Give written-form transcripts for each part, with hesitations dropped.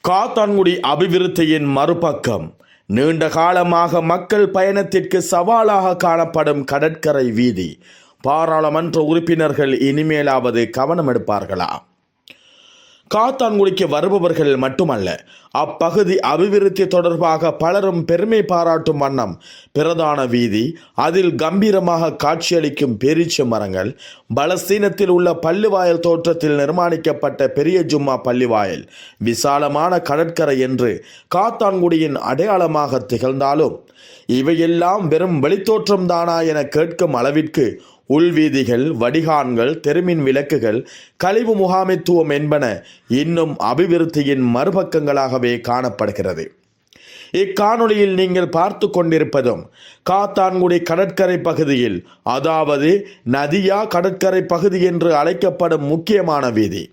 காத்தான்குடி அபிவிருத்தியின் மறுபக்கம் நீண்ட காலமாக மக்கள் பயணத்திற்கு சவாலாக காணப்படும் கடற்கரை வீதி. பாராளுமன்ற உறுப்பினர்கள் இனிமேலாவது கவனம் எடுப்பார்களா? காத்தான்குடிக்கு வருபவர்கள் மட்டுமல்ல, அப்பகுதி அபிவிருத்தி தொடர்பாக பலரும் பெருமை பாராட்டும் வண்ணம் பிரதான வீதி, அதில் கம்பீரமாக காட்சியளிக்கும் பேரீச்ச மரங்கள், பலஸ்தீனத்தில் உள்ள பள்ளிவாயல் தோற்றத்தில் நிர்மாணிக்கப்பட்ட பெரிய ஜும்மா பள்ளிவாயல், விசாலமான கடற்கரை என்று காத்தான்குடியின் அடையாளமாக திகழ்ந்தாலும் இவையெல்லாம் வெறும் வெளித்தோற்றம்தானா என கேட்கும் அளவிற்கு உள்வீதிகள், வடிகான்கள், தெருமின் விளக்குகள், கழிவு முகாமைத்துவம் என்பன இன்னும் அபிவிருத்தியின் மறுபக்கங்களாகவே காணப்படுகிறது. இக்காணொளியில் நீங்கள் பார்த்து கொண்டிருப்பதும் காத்தான்குடி கடற்கரை பகுதியில், அதாவது நதியா கடற்கரை பகுதி என்று அழைக்கப்படும் முக்கியமான வீதி.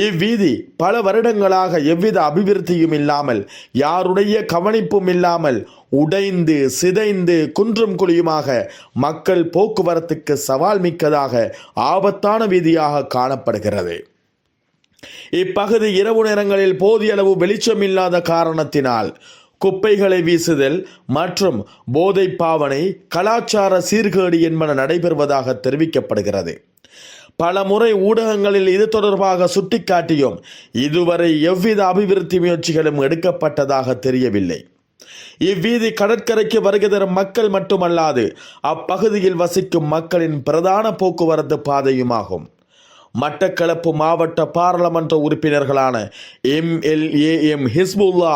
இவ்வீதி பல வருடங்களாக எவ்வித அபிவிருத்தியும் இல்லாமல், யாருடைய கவனிப்பும் இல்லாமல் உடைந்து சிதைந்து குன்றும் குழியுமாக மக்கள் போக்குவரத்துக்கு சவால் மிக்கதாக ஆபத்தான வீதியாக காணப்படுகிறது. இப்பகுதி இரவு நேரங்களில் போதிய அளவு வெளிச்சம் இல்லாத காரணத்தினால் குப்பைகளை வீசுதல் மற்றும் போதை பாவனை, கலாச்சார சீர்கேடு என்பன நடைபெறுவதாக தெரிவிக்கப்படுகிறது. பல முறை ஊடகங்களில் இது தொடர்பாக சுட்டிக்காட்டியும் இதுவரை எவ்வித அபிவிருத்தி முயற்சிகளும் எடுக்கப்பட்டதாக தெரியவில்லை. இவ்வீதி கடற்கரைக்கு வருகை தரும் மக்கள் மட்டுமல்லாது அப்பகுதியில் வசிக்கும் மக்களின் பிரதான போக்குவரத்து பாதையுமாகும். மட்டக்களப்பு மாவட்ட பாராளுமன்ற உறுப்பினர்களான எம் ஹிஸ்புல்லா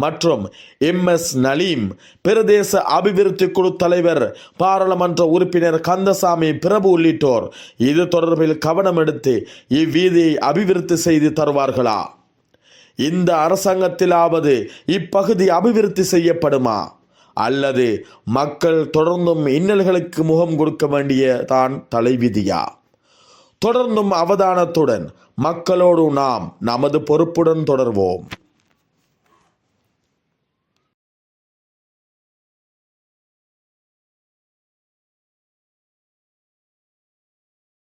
மற்றும் MS நலீம், பிரதேச அபிவிருத்தி குழு தலைவர் பாராளுமன்ற உறுப்பினர் கந்தசாமி பிரபு உள்ளிட்டோர் இது தொடர்பில் கவனம் எடுத்து இவ்வீதியை அபிவிருத்தி செய்து தருவார்களா? இந்த அரசாங்கத்திலாவது இப்பகுதி அபிவிருத்தி செய்யப்படுமா? அல்லது மக்கள் தொடர்ந்தும் இன்னல்களுக்கு முகம் கொடுக்க வேண்டிய தான் தலைவிதியா? தொடர்ந்தும் அவதானத்துடன் மக்களோடு நாம் நமது பொறுப்புடன் தொடர்வோம்.